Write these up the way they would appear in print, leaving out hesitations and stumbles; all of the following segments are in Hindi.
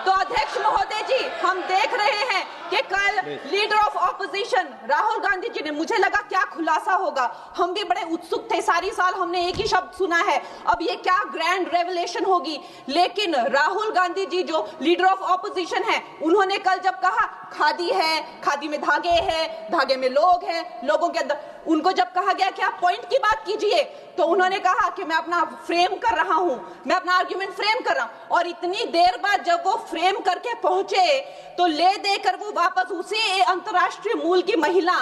तो अध्यक्ष महोदय जी, हम देख रहे हैं कि कल leader of opposition Rahul Gandhi ji ने, मुझे लगा क्या खुलासा होगा, हम भी बड़े उत्सुक थे, सारी साल हमने एक ही शब्द सुना है, अब ये क्या ग्रैंड रेवलेशन होगी। लेकिन राहुल गांधी जी जो लीडर ऑफ ऑपोजिशन है, उन्होंने कल जब कहा खादी है, खादी में धागे हैं, धागे में लोग हैं, लोगों के अंदर, उनको जब कहा गया कि आप पॉइंट की बात कीजिए, तो उन्होंने कहा कि मैं अपना फ्रेम कर रहा हूं, मैं अपना आर्ग्यूमेंट फ्रेम कर रहा हूं। और इतनी देर बाद जब वो फ्रेम करके पहुंचे तो ले देकर वो वापस उसी अंतर्राष्ट्रीय मूल की महिला,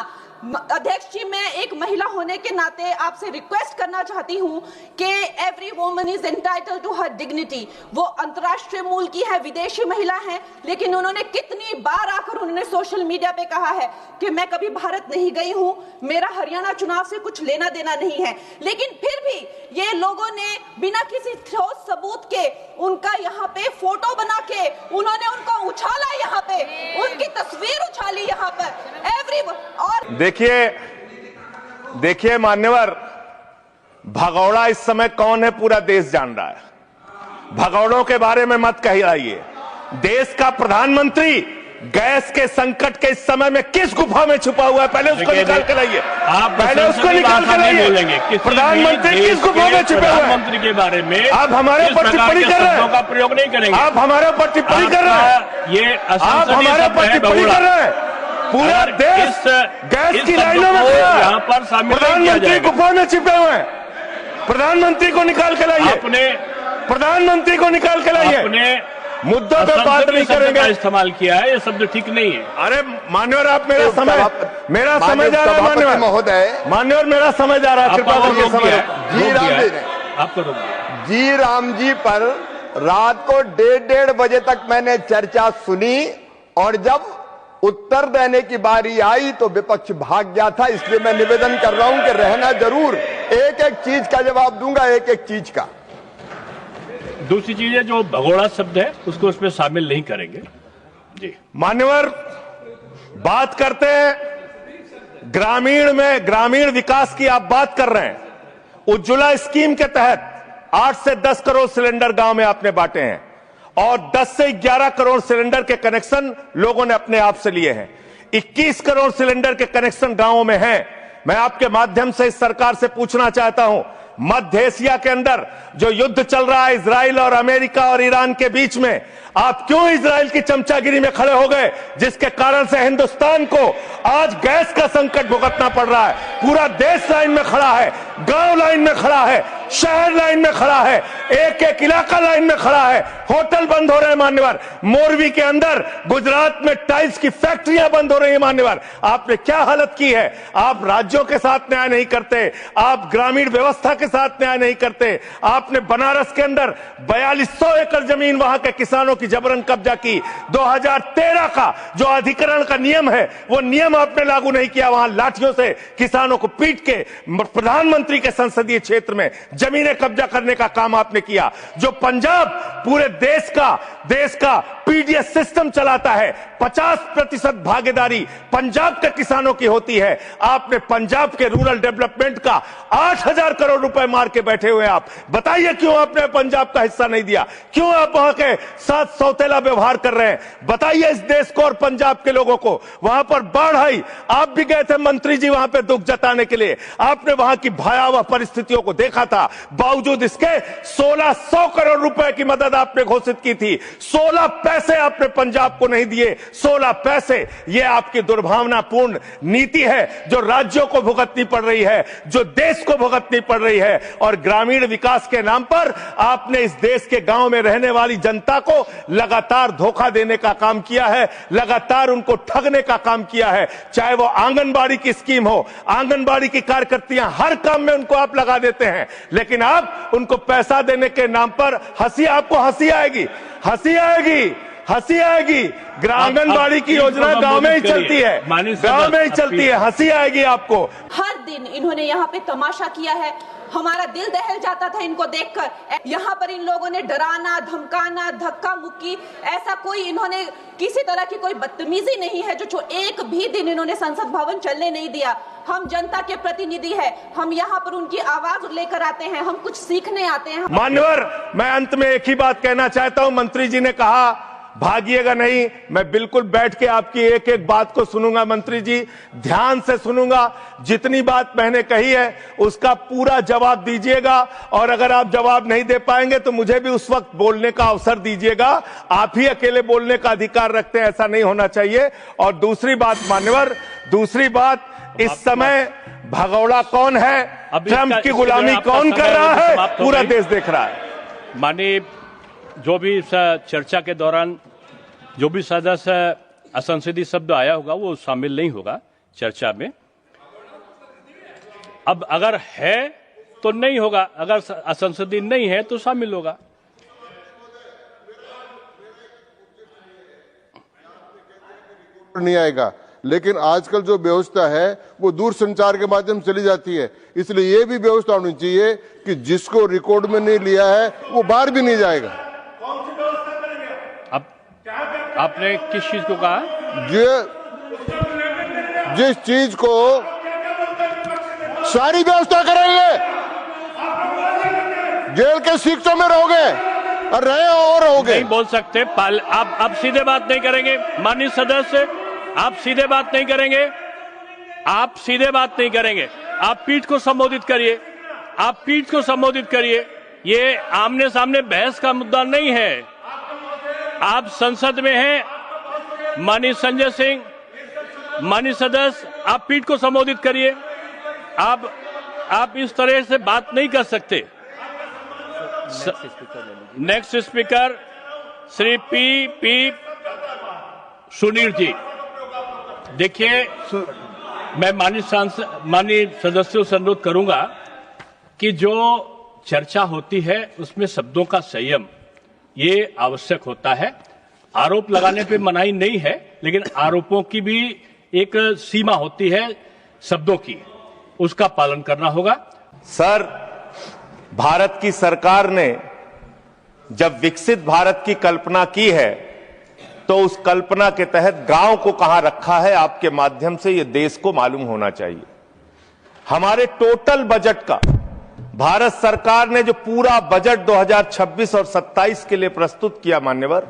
अध्यक्ष जी, मैं एक महिला होने के नाते आपसे रिक्वेस्ट करना चाहती हूं कि every woman is entitled to her dignity. वो अंतर्राष्ट्रीय मूल की है, विदेशी महिला है, लेकिन उन्होंने कितनी बार आकर उन्होंने सोशल मीडिया पे कहा है कि मैं कभी भारत नहीं गई हूं, मेरा हरियाणा चुनाव से कुछ लेना देना नहीं है। लेकिन फिर भी ये लोगों ने बिना किसी ठोस सबूत के उनका यहाँ पे फोटो बना के उन्होंने उनको उछाला, यहाँ पे उनकी तस्वीर उछाली यहाँ पर एवरी। और देखिए मान्यवर, भगौड़ा इस समय कौन है पूरा देश जान रहा है। भगौड़ों के बारे में मत कहिए। देश का प्रधानमंत्री गैस के संकट के इस समय में किस गुफा में छुपा हुआ है, पहले उसको निकाल के लाइए। आप पहले उसको निकाल के लाइए। प्रधानमंत्री किस गुफा में छुपे हुए हैं? प्रधानमंत्री के बारे में आप हमारे ऊपर टिप्पणी कर रहे हैं, का प्रयोग नहीं करेंगे। आप हमारे ऊपर टिप्पणी कर रहे हैं, ये आप हमारे ऊपर टिप्पणी कर रहे हैं। पूरा देश गैस की लाइनों में यहाँ पर शामिल, प्रधानमंत्री गुफा में छिपे हुए हैं। प्रधानमंत्री को निकाल के लाइए, प्रधानमंत्री को निकाल के लाइए। मुद्दों पे बात नहीं करेंगे। इस्तेमाल किया है, ये शब्द ठीक नहीं है। अरे मान्यवर, आप मेरा समय जा रहा है मान्यवर महोदय, मान्यवर मेरा समय जा रहा है, कृपा करके समय। जी राम जी ने आपको रोक दिया। जी राम जी पर रात को 1:30 बजे तक मैंने चर्चा सुनी, और जब उत्तर देने की बारी आई तो विपक्ष भाग गया था। इसलिए मैं निवेदन कर रहा हूं कि रहना जरूर, एक एक चीज का जवाब दूंगा, एक एक चीज का। दूसरी चीज है, जो भगोड़ा शब्द है उसको उसमें शामिल नहीं करेंगे। जी मान्यवर, बात करते हैं ग्रामीण विकास की। आप बात कर रहे हैं उज्ज्वला स्कीम के तहत 8 से 10 करोड़ सिलेंडर गांव में आपने बांटे हैं, और 10 से 11 करोड़ सिलेंडर के कनेक्शन लोगों ने अपने आप से लिए हैं। 21 करोड़ सिलेंडर के कनेक्शन गांवों में हैं। मैं आपके माध्यम से इस सरकार से पूछना चाहता हूं, मध्य एशिया के अंदर जो युद्ध चल रहा है इजराइल और अमेरिका और ईरान के बीच में, आप क्यों इजराइल की चमचागिरी में खड़े हो गए, जिसके कारण से हिंदुस्तान को आज गैस का संकट भुगतना पड़ रहा है। पूरा देश लाइन में खड़ा है, गांव लाइन में खड़ा है, शहर लाइन में खड़ा है, एक एक इलाका लाइन में खड़ा है। होटल बंद हो रहे हैं मान्यवर, मोरवी के अंदर गुजरात में टाइल्स की फैक्ट्रियां बंद हो रही है मान्यवर। आपने क्या हालत की है। आप राज्यों के साथ न्याय नहीं करते, आप ग्रामीण व्यवस्था के साथ न्याय नहीं करते। आपने बनारस के अंदर 4200 एकड़ जमीन वहां के किसानों की जबरन कब्जा की। 2013 का जो अधिकरण का नियम है, वो नियम आपने लागू नहीं किया। वहां लाठियों से किसानों को पीट के प्रधानमंत्री के संसदीय क्षेत्र में जमीनें कब्जा करने का काम आपने किया। जो पंजाब पूरे देश का पीडीएस सिस्टम चलाता है, 50% भागीदारी पंजाब के किसानों की होती है। आपने पंजाब के रूरल डेवलपमेंट का 8000 करोड़ रुपए मार के बैठे हुए। आप बताइए क्यों आपने पंजाब का हिस्सा नहीं दिया, क्यों आप वहां के साथ सौतेला व्यवहार कर रहे हैं। बताइए इस देश को और पंजाब के लोगों को। वहां पर बाढ़ आई, आप भी गए थे मंत्री जी वहां पे दुख जताने के लिए। आपने वहां की भयावह परिस्थितियों को देखा था। बावजूद इसके 1600 करोड़ रुपए की मदद आपने घोषित की थी, 16 पैसे आपने पंजाब को नहीं दिए। 16 पैसे, यह आपकी दुर्भावनापूर्ण नीति है जो राज्यों को भुगतनी पड़ रही है, जो देश को भुगतनी पड़ रही है। और ग्रामीण विकास के नाम पर आपने इस देश के गांव में रहने वाली जनता को लगातार धोखा देने का काम किया है, लगातार उनको ठगने का काम किया है। चाहे वो आंगनबाड़ी की स्कीम हो, आंगनबाड़ी की कार्यकर्तियां, हर काम में उनको आप लगा देते हैं, लेकिन आप उनको पैसा देने के नाम पर आपको हंसी आएगी, हंसी आएगी, हंसी आएगी। आंगनबाड़ी की योजना गांव में ही चलती है, गांव में ही चलती है, हंसी आएगी आपको। हर दिन इन्होंने यहाँ पे तमाशा किया है, हमारा दिल दहल जाता था इनको देखकर। यहाँ पर इन लोगों ने डराना, धमकाना, धक्का मुक्की, ऐसा कोई इन्होंने किसी तरह की कोई बदतमीजी नहीं है जो एक भी दिन इन्होंने संसद भवन चलने नहीं दिया। हम जनता के प्रतिनिधि हैं, हम यहाँ पर उनकी आवाज लेकर आते हैं, हम कुछ सीखने आते हैं। मान्यवर, मैं अंत में एक ही बात कहना चाहता हूँ। मंत्री जी ने कहा भागिएगा नहीं। मैं बिल्कुल बैठ के आपकी एक एक बात को सुनूंगा मंत्री जी, ध्यान से सुनूंगा। जितनी बात मैंने कही है उसका पूरा जवाब दीजिएगा, और अगर आप जवाब नहीं दे पाएंगे तो मुझे भी उस वक्त बोलने का अवसर दीजिएगा। आप ही अकेले बोलने का अधिकार रखते हैं, ऐसा नहीं होना चाहिए। और दूसरी बात मान्यवर, दूसरी बात, इस समय भगोड़ा कौन है, ट्रंप की गुलामी कौन कर रहा है, पूरा देश देख रहा है। माननीय, जो भी चर्चा के दौरान जो भी सदस्य असंसदीय शब्द आया होगा वो शामिल नहीं होगा चर्चा में। अब अगर है तो नहीं होगा, अगर असंसदीय नहीं है तो शामिल होगा। नहीं आएगा, लेकिन आजकल जो व्यवस्था है वो दूर संचार के माध्यम से चली जाती है, इसलिए ये भी व्यवस्था होनी चाहिए कि जिसको रिकॉर्ड में नहीं लिया है वो बाहर भी नहीं जाएगा। अब आपने किस चीज को कहा? जिस चीज को सारी व्यवस्था करेंगे, जेल के शिक्षों में रहोगे और रहे और रहोगे। नहीं बोल सकते, आप सीधे बात नहीं करेंगे माननीय सदस्य, आप सीधे बात नहीं करेंगे, आप सीधे बात नहीं करेंगे। आप पीठ को संबोधित करिए, आप पीठ को संबोधित करिए। ये आमने सामने बहस का मुद्दा नहीं है। आप संसद में हैं माननीय संजय सिंह, माननीय सदस्य, आप पीठ को संबोधित करिए। आप इस तरह से बात नहीं कर सकते। Next speaker Shri P Sunil ji. देखिए, मैं माननीय सदस्यों से अनुरोध करूंगा कि जो चर्चा होती है उसमें शब्दों का संयम ये आवश्यक होता है। आरोप लगाने पे मनाही नहीं है, लेकिन आरोपों की भी एक सीमा होती है शब्दों की, उसका पालन करना होगा। सर, भारत की सरकार ने जब विकसित भारत की कल्पना की है तो उस कल्पना के तहत गांव को कहां रखा है, आपके माध्यम से यह देश को मालूम होना चाहिए। हमारे टोटल बजट का भारत सरकार ने जो पूरा बजट 2026 और 27 के लिए प्रस्तुत किया मान्यवर,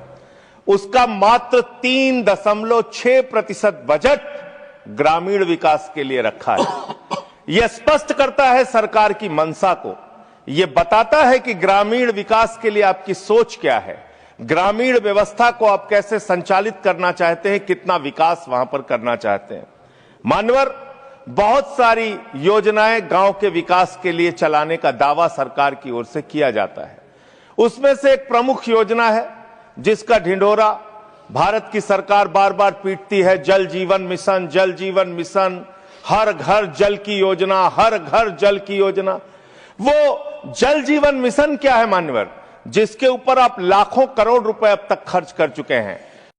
उसका मात्र 3.6% बजट ग्रामीण विकास के लिए रखा है। यह स्पष्ट करता है सरकार की मंशा को, यह बताता है कि ग्रामीण विकास के लिए आपकी सोच क्या है, ग्रामीण व्यवस्था को आप कैसे संचालित करना चाहते हैं, कितना विकास वहां पर करना चाहते हैं। मान्यवर, बहुत सारी योजनाएं गांव के विकास के लिए चलाने का दावा सरकार की ओर से किया जाता है। उसमें से एक प्रमुख योजना है जिसका ढिंढोरा भारत की सरकार बार बार पीटती है, जल जीवन मिशन, जल जीवन मिशन, हर घर जल की योजना, हर घर जल की योजना। वो जल जीवन मिशन क्या है मान्यवर, जिसके ऊपर आप लाखों करोड़ रुपए अब तक खर्च कर चुके हैं।